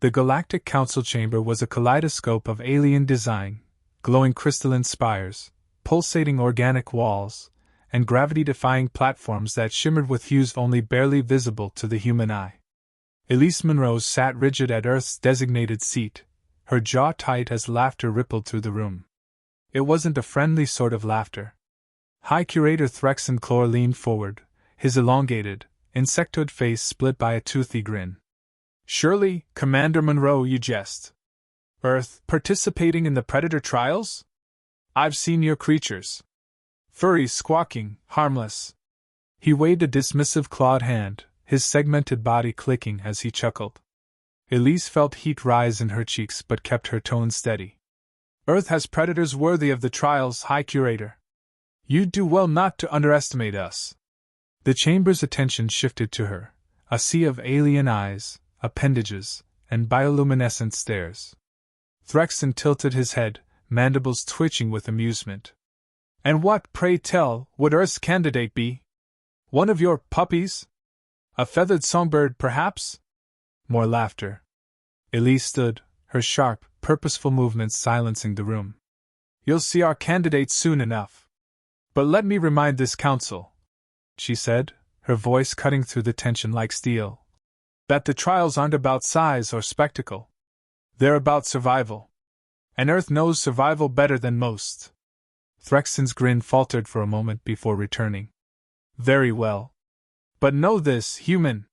The Galactic Council chamber was a kaleidoscope of alien design, glowing crystalline spires, pulsating organic walls, and gravity-defying platforms that shimmered with hues only barely visible to the human eye. Elise Monroe sat rigid at Earth's designated seat, her jaw tight as laughter rippled through the room. It wasn't a friendly sort of laughter. High Curator Threxon Clore leaned forward, his elongated, insectoid face split by a toothy grin. Surely, Commander Monroe, you jest. Earth, participating in the Predator trials? I've seen your creatures. Furries squawking, harmless. He waved a dismissive clawed hand, his segmented body clicking as he chuckled. Elise felt heat rise in her cheeks but kept her tone steady. Earth has predators worthy of the trials, High Curator. You'd do well not to underestimate us. The chamber's attention shifted to her, a sea of alien eyes, appendages, and bioluminescent stares. Threxon tilted his head, mandibles twitching with amusement. And what, pray tell, would Earth's candidate be? One of your puppies? A feathered songbird, perhaps? More laughter. Elise stood, her sharp, purposeful movements silencing the room. You'll see our candidate soon enough. But let me remind this council, she said, her voice cutting through the tension like steel, that the trials aren't about size or spectacle. They're about survival. And Earth knows survival better than most. Threxon's grin faltered for a moment before returning. Very well. But know this, human.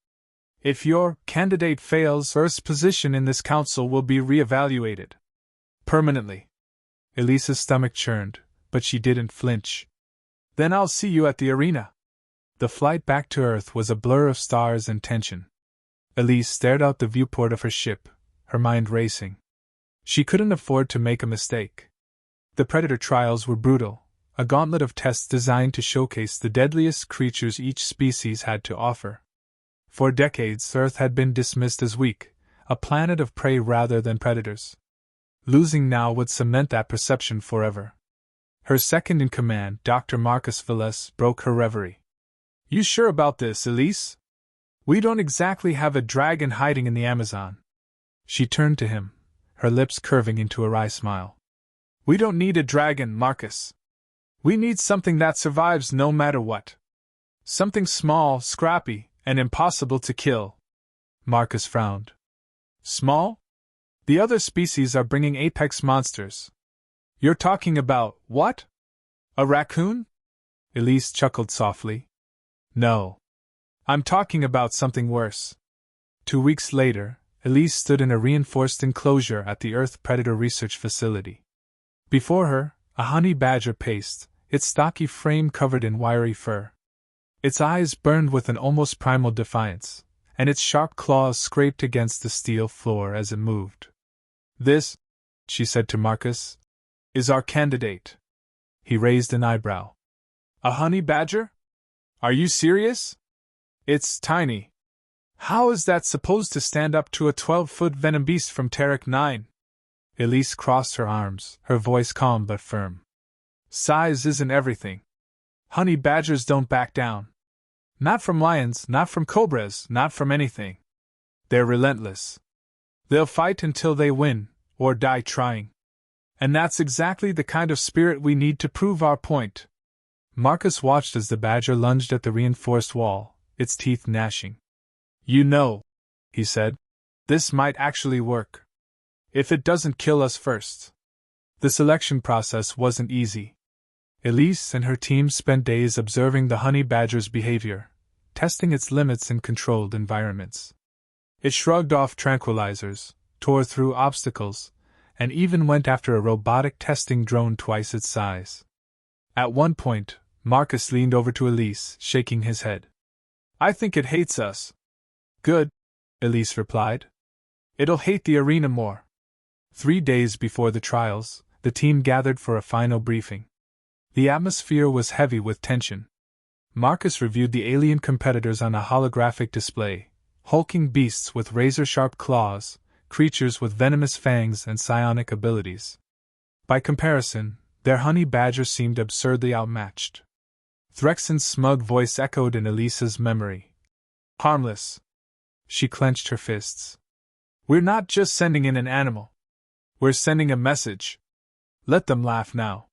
If your candidate fails, Earth's position in this council will be re-evaluated. Permanently. Elise's stomach churned, but she didn't flinch. Then I'll see you at the arena. The flight back to Earth was a blur of stars and tension. Elise stared out the viewport of her ship, her mind racing. She couldn't afford to make a mistake. The Predator trials were brutal, a gauntlet of tests designed to showcase the deadliest creatures each species had to offer. For decades, Earth had been dismissed as weak, a planet of prey rather than predators. Losing now would cement that perception forever. Her second-in-command, Dr. Marcus Velez, broke her reverie. You sure about this, Elise? We don't exactly have a dragon hiding in the Amazon. She turned to him, her lips curving into a wry smile. We don't need a dragon, Marcus. We need something that survives no matter what. Something small, scrappy, and impossible to kill. Marcus frowned. Small? The other species are bringing apex monsters. You're talking about, what? A raccoon? Elise chuckled softly. No. I'm talking about something worse. 2 weeks later, Elise stood in a reinforced enclosure at the Earth Predator Research Facility. Before her, a honey badger paced, its stocky frame covered in wiry fur. Its eyes burned with an almost primal defiance, and its sharp claws scraped against the steel floor as it moved. This, she said to Marcus, is our candidate. He raised an eyebrow. A honey badger? Are you serious? It's tiny. How is that supposed to stand up to a 12-foot venom beast from Terek 9? Elise crossed her arms, her voice calm but firm. Size isn't everything. Honey badgers don't back down. Not from lions, not from cobras, not from anything. They're relentless. They'll fight until they win, or die trying. And that's exactly the kind of spirit we need to prove our point. Marcus watched as the badger lunged at the reinforced wall, its teeth gnashing. You know, he said, this might actually work. If it doesn't kill us first. The selection process wasn't easy. Elise and her team spent days observing the honey badger's behavior, testing its limits in controlled environments. It shrugged off tranquilizers, tore through obstacles, and even went after a robotic testing drone twice its size. At one point, Marcus leaned over to Elise, shaking his head. I think it hates us. Good, Elise replied. It'll hate the arena more. 3 days before the trials, the team gathered for a final briefing. The atmosphere was heavy with tension. Marcus reviewed the alien competitors on a holographic display, hulking beasts with razor-sharp claws, creatures with venomous fangs and psionic abilities. By comparison, their honey badger seemed absurdly outmatched. Threxon's smug voice echoed in Elisa's memory. Harmless. She clenched her fists. We're not just sending in an animal. We're sending a message. Let them laugh now.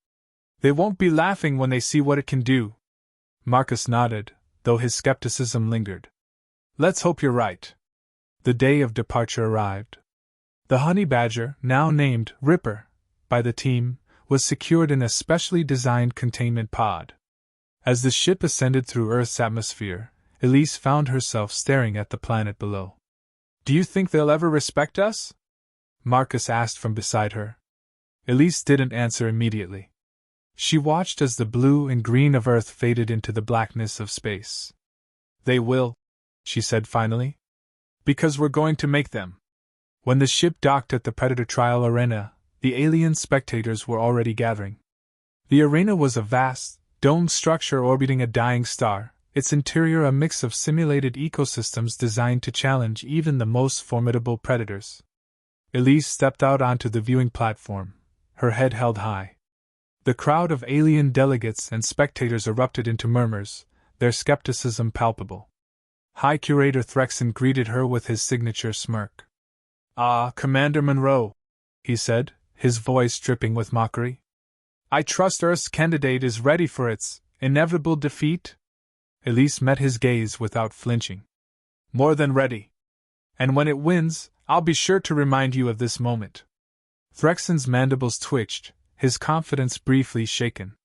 They won't be laughing when they see what it can do. Marcus nodded, though his skepticism lingered. Let's hope you're right. The day of departure arrived. The honey badger, now named Ripper by the team, was secured in a specially designed containment pod. As the ship ascended through Earth's atmosphere, Elise found herself staring at the planet below. Do you think they'll ever respect us? Marcus asked from beside her. Elise didn't answer immediately. She watched as the blue and green of Earth faded into the blackness of space. They will, she said finally. Because we're going to make them. When the ship docked at the Predator trial arena, the alien spectators were already gathering. The arena was a vast, domed structure orbiting a dying star, its interior a mix of simulated ecosystems designed to challenge even the most formidable predators. Elise stepped out onto the viewing platform, her head held high. The crowd of alien delegates and spectators erupted into murmurs, their skepticism palpable. High Curator Threxon greeted her with his signature smirk. "Ah, Commander Monroe," he said, his voice dripping with mockery. "I trust Earth's candidate is ready for its inevitable defeat?" Elise met his gaze without flinching. "More than ready. And when it wins, I'll be sure to remind you of this moment." Threxon's mandibles twitched, his confidence briefly shaken.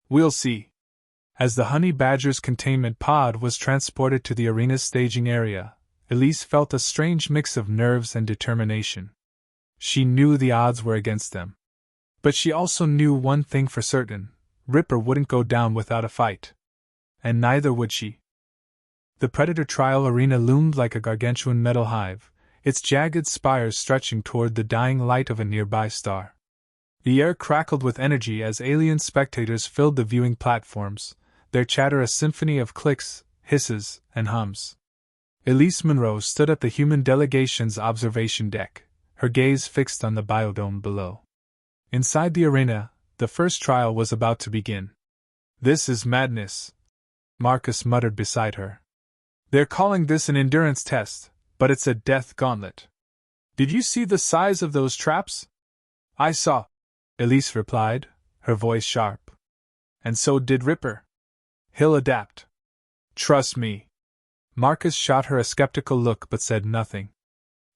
"We'll see." As the honey badger's containment pod was transported to the arena's staging area, Elise felt a strange mix of nerves and determination. She knew the odds were against them. But she also knew one thing for certain: Ripper wouldn't go down without a fight. And neither would she. The Predator trial arena loomed like a gargantuan metal hive, its jagged spires stretching toward the dying light of a nearby star. The air crackled with energy as alien spectators filled the viewing platforms, their chatter a symphony of clicks, hisses, and hums. Elise Monroe stood at the human delegation's observation deck, her gaze fixed on the biodome below. Inside the arena, the first trial was about to begin. "This is madness," Marcus muttered beside her. "They're calling this an endurance test, but it's a death gauntlet. Did you see the size of those traps?" "I saw," Elise replied, her voice sharp. "And so did Ripper. He'll adapt. Trust me." Marcus shot her a skeptical look but said nothing.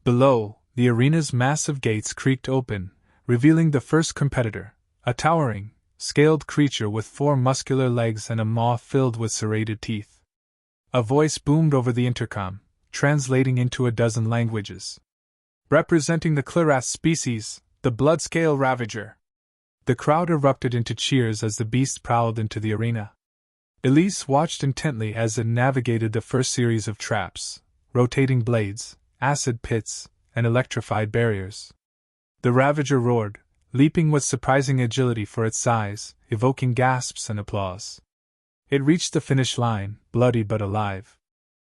Below, the arena's massive gates creaked open, revealing the first competitor, a towering, scaled creature with 4 muscular legs and a maw filled with serrated teeth. A voice boomed over the intercom, translating into a dozen languages. "Representing the Clirath species, the Bloodscale Ravager." The crowd erupted into cheers as the beast prowled into the arena. Elise watched intently as it navigated the first series of traps, rotating blades, acid pits, and electrified barriers. The Ravager roared, leaping with surprising agility for its size, evoking gasps and applause. It reached the finish line, bloody but alive.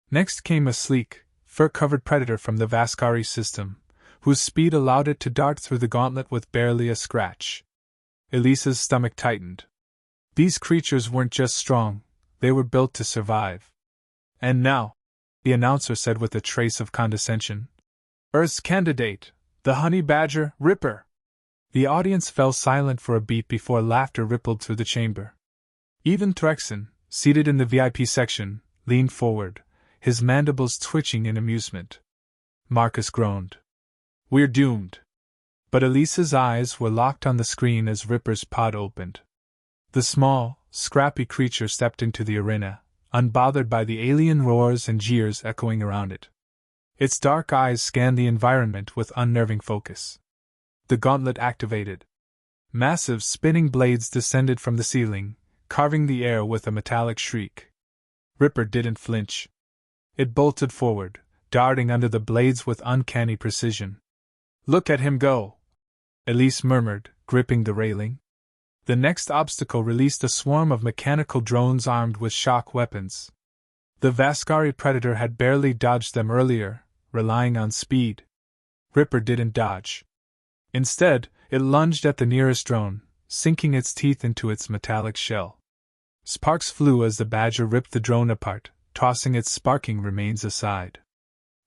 Next came a sleek, fur-covered predator from the Vascari system, whose speed allowed it to dart through the gauntlet with barely a scratch. Elise's stomach tightened. These creatures weren't just strong, they were built to survive. "And now," the announcer said with a trace of condescension, "Earth's candidate, the honey badger, Ripper." The audience fell silent for a beat before laughter rippled through the chamber. Even Threxon, seated in the VIP section, leaned forward, his mandibles twitching in amusement. Marcus groaned. "We're doomed." But Elise's eyes were locked on the screen as Ripper's pod opened. The small, scrappy creature stepped into the arena, unbothered by the alien roars and jeers echoing around it. Its dark eyes scanned the environment with unnerving focus. The gauntlet activated. Massive spinning blades descended from the ceiling, carving the air with a metallic shriek. Ripper didn't flinch. It bolted forward, darting under the blades with uncanny precision. "Look at him go!" Elise murmured, gripping the railing. The next obstacle released a swarm of mechanical drones armed with shock weapons. The Vascari predator had barely dodged them earlier, relying on speed. Ripper didn't dodge. Instead, it lunged at the nearest drone, sinking its teeth into its metallic shell. Sparks flew as the badger ripped the drone apart, tossing its sparking remains aside.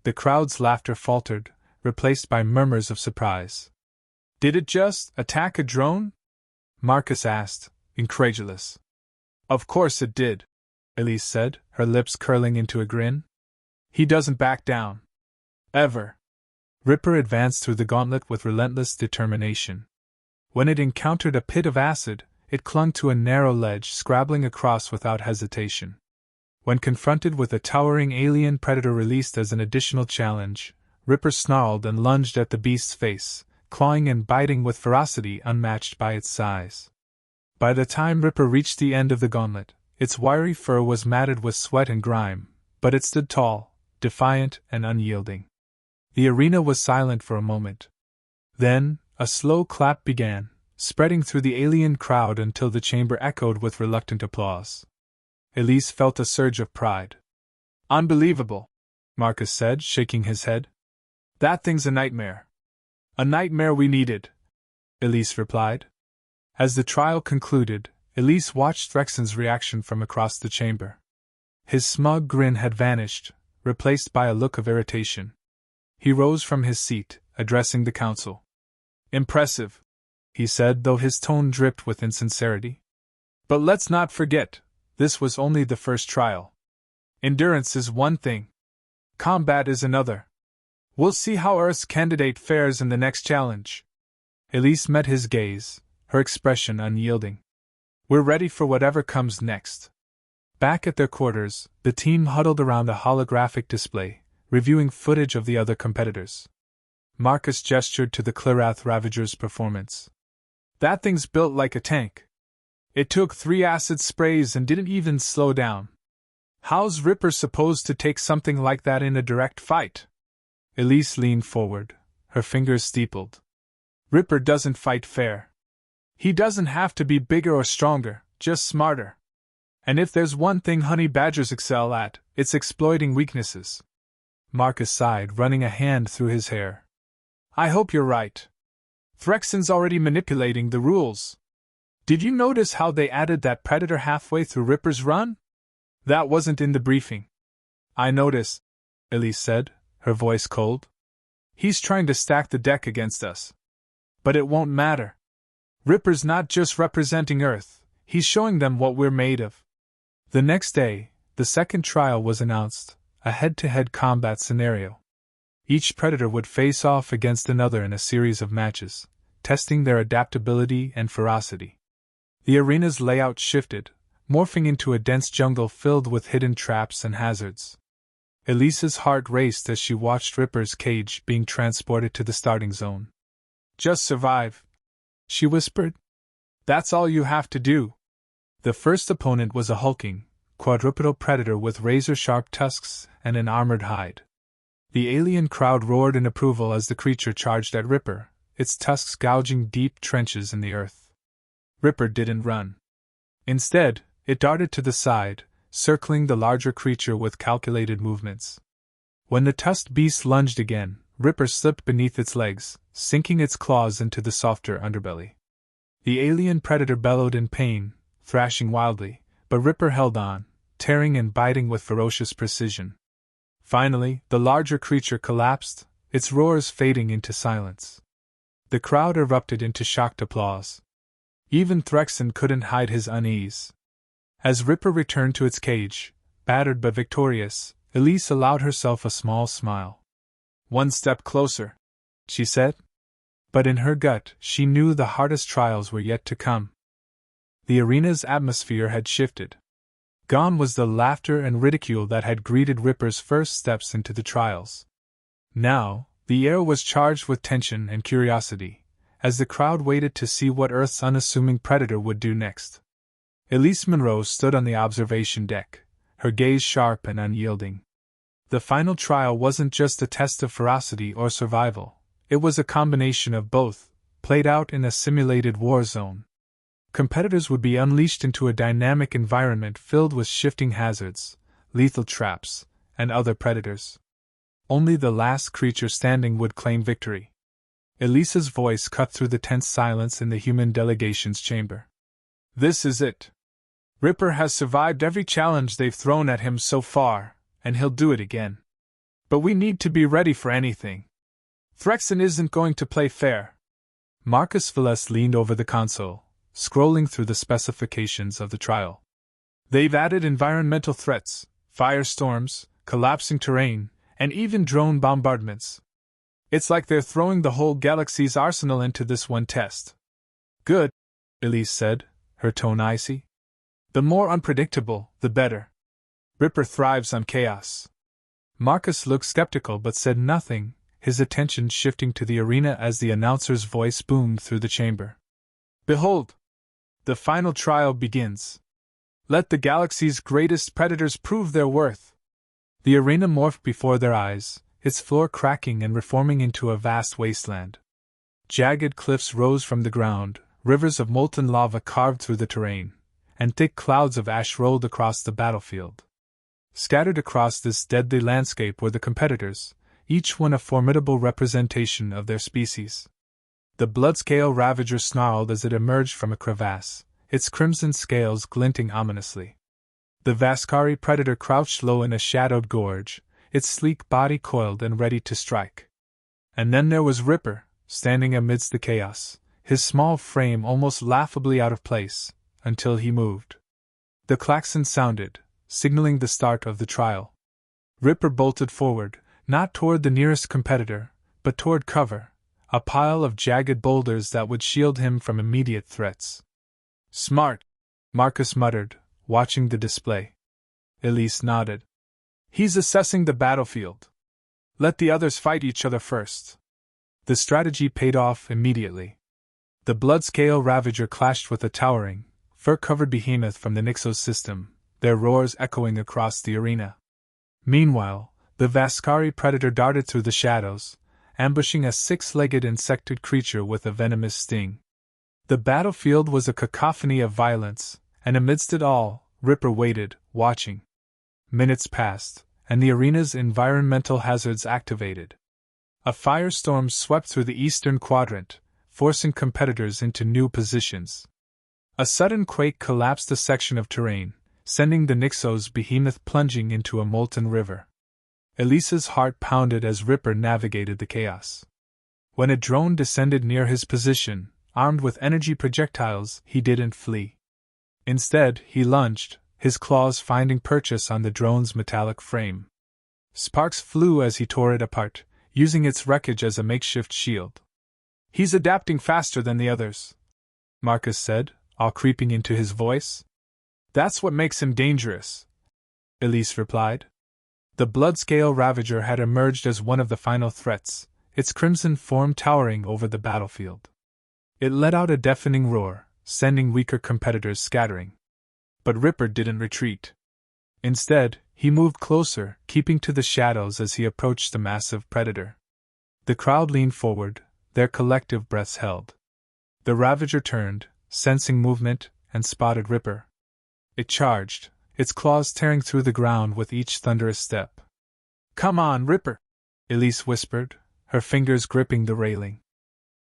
The crowd's laughter faltered, replaced by murmurs of surprise. Did it just attack a drone? Marcus asked, incredulous. Of course it did, Elise said, her lips curling into a grin. He doesn't back down. Ever. Ripper advanced through the gauntlet with relentless determination. When it encountered a pit of acid, it clung to a narrow ledge, scrabbling across without hesitation. When confronted with a towering alien predator released as an additional challenge, Ripper snarled and lunged at the beast's face, clawing and biting with ferocity unmatched by its size. By the time Ripper reached the end of the gauntlet, its wiry fur was matted with sweat and grime, but it stood tall, defiant and unyielding. The arena was silent for a moment. Then, a slow clap began, spreading through the alien crowd until the chamber echoed with reluctant applause. Elise felt a surge of pride. Unbelievable, Marcus said, shaking his head. That thing's a nightmare. A nightmare we needed, Elise replied. As the trial concluded, Elise watched Threxon's reaction from across the chamber. His smug grin had vanished, replaced by a look of irritation. He rose from his seat, addressing the council. Impressive, he said, though his tone dripped with insincerity. But let's not forget, this was only the first trial. Endurance is one thing. Combat is another. We'll see how Earth's candidate fares in the next challenge. Elise met his gaze, her expression unyielding. We're ready for whatever comes next. Back at their quarters, the team huddled around a holographic display, reviewing footage of the other competitors. Marcus gestured to the Klirath Ravager's performance. That thing's built like a tank. It took 3 acid sprays and didn't even slow down. How's Ripper supposed to take something like that in a direct fight? Elise leaned forward, her fingers steepled. Ripper doesn't fight fair. He doesn't have to be bigger or stronger, just smarter. And if there's one thing honey badgers excel at, it's exploiting weaknesses. Marcus sighed, running a hand through his hair. I hope you're right. Threxon's already manipulating the rules. Did you notice how they added that predator halfway through Ripper's run? That wasn't in the briefing. I noticed, Elise said, her voice cold. He's trying to stack the deck against us. But it won't matter. Ripper's not just representing Earth, he's showing them what we're made of. The next day, the second trial was announced, a head-to-head combat scenario. Each predator would face off against another in a series of matches, testing their adaptability and ferocity. The arena's layout shifted, morphing into a dense jungle filled with hidden traps and hazards. Elise's heart raced as she watched Ripper's cage being transported to the starting zone. Just survive, she whispered. That's all you have to do. The first opponent was a hulking, quadrupedal predator with razor-sharp tusks and an armored hide. The alien crowd roared in approval as the creature charged at Ripper, its tusks gouging deep trenches in the earth. Ripper didn't run. Instead, it darted to the side, circling the larger creature with calculated movements. When the tusked beast lunged again, Ripper slipped beneath its legs, sinking its claws into the softer underbelly. The alien predator bellowed in pain, thrashing wildly, but Ripper held on, tearing and biting with ferocious precision. Finally, the larger creature collapsed, its roars fading into silence. The crowd erupted into shocked applause. Even Threxon couldn't hide his unease. As Ripper returned to its cage, battered but victorious, Elise allowed herself a small smile. One step closer, she said. But in her gut, she knew the hardest trials were yet to come. The arena's atmosphere had shifted. Gone was the laughter and ridicule that had greeted Ripper's first steps into the trials. Now, the air was charged with tension and curiosity, as the crowd waited to see what Earth's unassuming predator would do next. Elise Monroe stood on the observation deck, her gaze sharp and unyielding. The final trial wasn't just a test of ferocity or survival, it was a combination of both, played out in a simulated war zone. Competitors would be unleashed into a dynamic environment filled with shifting hazards, lethal traps, and other predators. Only the last creature standing would claim victory. Elise's voice cut through the tense silence in the human delegation's chamber. This is it. Ripper has survived every challenge they've thrown at him so far, and he'll do it again. But we need to be ready for anything. Threxen isn't going to play fair. Marcus Velez leaned over the console, scrolling through the specifications of the trial. They've added environmental threats, firestorms, collapsing terrain, and even drone bombardments. It's like they're throwing the whole galaxy's arsenal into this one test. Good, Elise said, her tone icy. The more unpredictable, the better. Ripper thrives on chaos. Marcus looked skeptical but said nothing, his attention shifting to the arena as the announcer's voice boomed through the chamber. Behold! The final trial begins. Let the galaxy's greatest predators prove their worth. The arena morphed before their eyes, its floor cracking and reforming into a vast wasteland. Jagged cliffs rose from the ground, rivers of molten lava carved through the terrain, and thick clouds of ash rolled across the battlefield. Scattered across this deadly landscape were the competitors, each one a formidable representation of their species. The Bloodscale Ravager snarled as it emerged from a crevasse, its crimson scales glinting ominously. The Vascari Predator crouched low in a shadowed gorge, its sleek body coiled and ready to strike. And then there was Ripper, standing amidst the chaos, his small frame almost laughably out of place, until he moved. The klaxon sounded, signaling the start of the trial. Ripper bolted forward, not toward the nearest competitor, but toward cover, a pile of jagged boulders that would shield him from immediate threats. Smart, Marcus muttered, watching the display. Elise nodded. He's assessing the battlefield. Let the others fight each other first. The strategy paid off immediately. The Bloodscale Ravager clashed with a towering, fur-covered behemoth from the Nixos system, their roars echoing across the arena. Meanwhile, the Vascari Predator darted through the shadows, ambushing a six-legged insectoid creature with a venomous sting. The battlefield was a cacophony of violence, and amidst it all, Ripper waited, watching. Minutes passed, and the arena's environmental hazards activated. A firestorm swept through the eastern quadrant, forcing competitors into new positions. A sudden quake collapsed a section of terrain, sending the Nixos behemoth plunging into a molten river. Elise's heart pounded as Ripper navigated the chaos. When a drone descended near his position, armed with energy projectiles, he didn't flee. Instead, he lunged, his claws finding purchase on the drone's metallic frame. Sparks flew as he tore it apart, using its wreckage as a makeshift shield. He's adapting faster than the others, Marcus said, all creeping into his voice. That's what makes him dangerous, Elise replied. The Bloodscale Ravager had emerged as one of the final threats, its crimson form towering over the battlefield. It let out a deafening roar, sending weaker competitors scattering. But Ripper didn't retreat. Instead, he moved closer, keeping to the shadows as he approached the massive predator. The crowd leaned forward, their collective breaths held. The Ravager turned, sensing movement, and spotted Ripper. It charged, its claws tearing through the ground with each thunderous step. Come on, Ripper, Elise whispered, her fingers gripping the railing.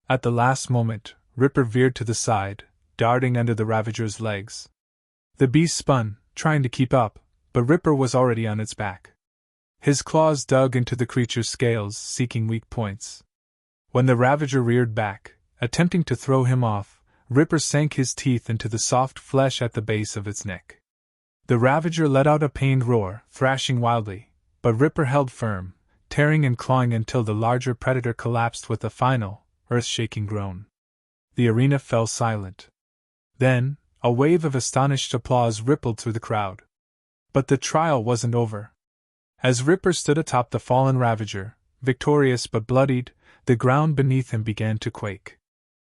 At the last moment, Ripper veered to the side, darting under the Ravager's legs. The beast spun, trying to keep up, but Ripper was already on its back. His claws dug into the creature's scales, seeking weak points. When the Ravager reared back, attempting to throw him off, Ripper sank his teeth into the soft flesh at the base of its neck. The Ravager let out a pained roar, thrashing wildly, but Ripper held firm, tearing and clawing until the larger predator collapsed with a final, earth-shaking groan. The arena fell silent. Then, a wave of astonished applause rippled through the crowd. But the trial wasn't over. As Ripper stood atop the fallen Ravager, victorious but bloodied, the ground beneath him began to quake.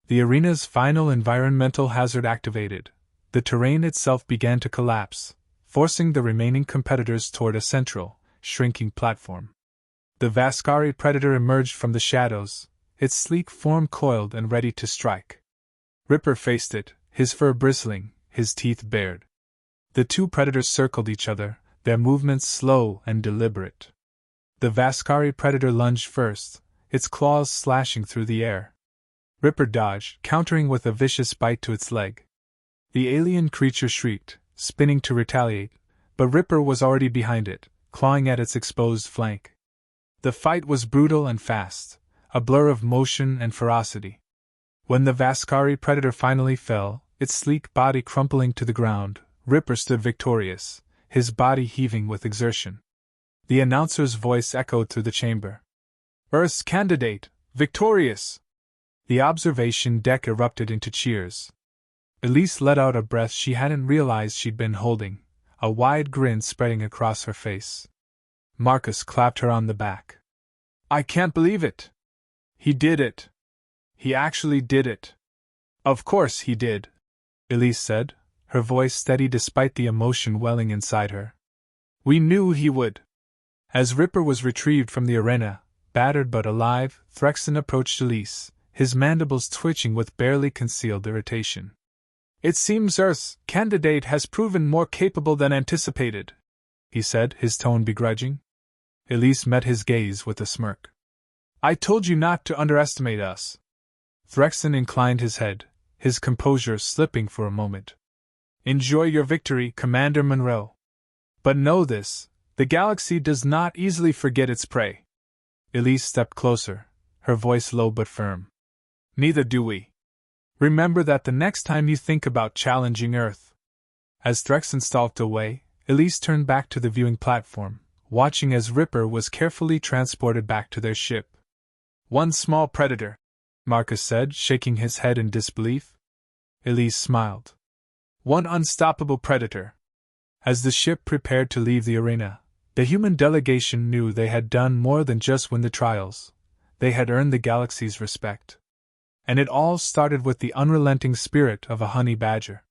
The arena's final environmental hazard activated. The terrain itself began to collapse, forcing the remaining competitors toward a central, shrinking platform. The Vascari Predator emerged from the shadows, its sleek form coiled and ready to strike. Ripper faced it, his fur bristling, his teeth bared. The two predators circled each other, their movements slow and deliberate. The Vascari Predator lunged first, its claws slashing through the air. Ripper dodged, countering with a vicious bite to its leg. The alien creature shrieked, spinning to retaliate, but Ripper was already behind it, clawing at its exposed flank. The fight was brutal and fast, a blur of motion and ferocity. When the Vascari predator finally fell, its sleek body crumpling to the ground, Ripper stood victorious, his body heaving with exertion. The announcer's voice echoed through the chamber. Earth's candidate, victorious! The observation deck erupted into cheers. Elise let out a breath she hadn't realized she'd been holding, a wide grin spreading across her face. Marcus clapped her on the back. I can't believe it! He did it! He actually did it! Of course he did, Elise said, her voice steady despite the emotion welling inside her. We knew he would. As Ripper was retrieved from the arena, battered but alive, Threxton approached Elise, his mandibles twitching with barely concealed irritation. It seems Earth's candidate has proven more capable than anticipated, he said, his tone begrudging. Elise met his gaze with a smirk. I told you not to underestimate us. Threxton inclined his head, his composure slipping for a moment. Enjoy your victory, Commander Monroe. But know this, the galaxy does not easily forget its prey. Elise stepped closer, her voice low but firm. Neither do we. Remember that the next time you think about challenging Earth. As Threxton stalked away, Elise turned back to the viewing platform, watching as Ripper was carefully transported back to their ship. One small predator, Marcus said, shaking his head in disbelief. Elise smiled. One unstoppable predator. As the ship prepared to leave the arena, the human delegation knew they had done more than just win the trials. They had earned the galaxy's respect. And it all started with the unrelenting spirit of a honey badger.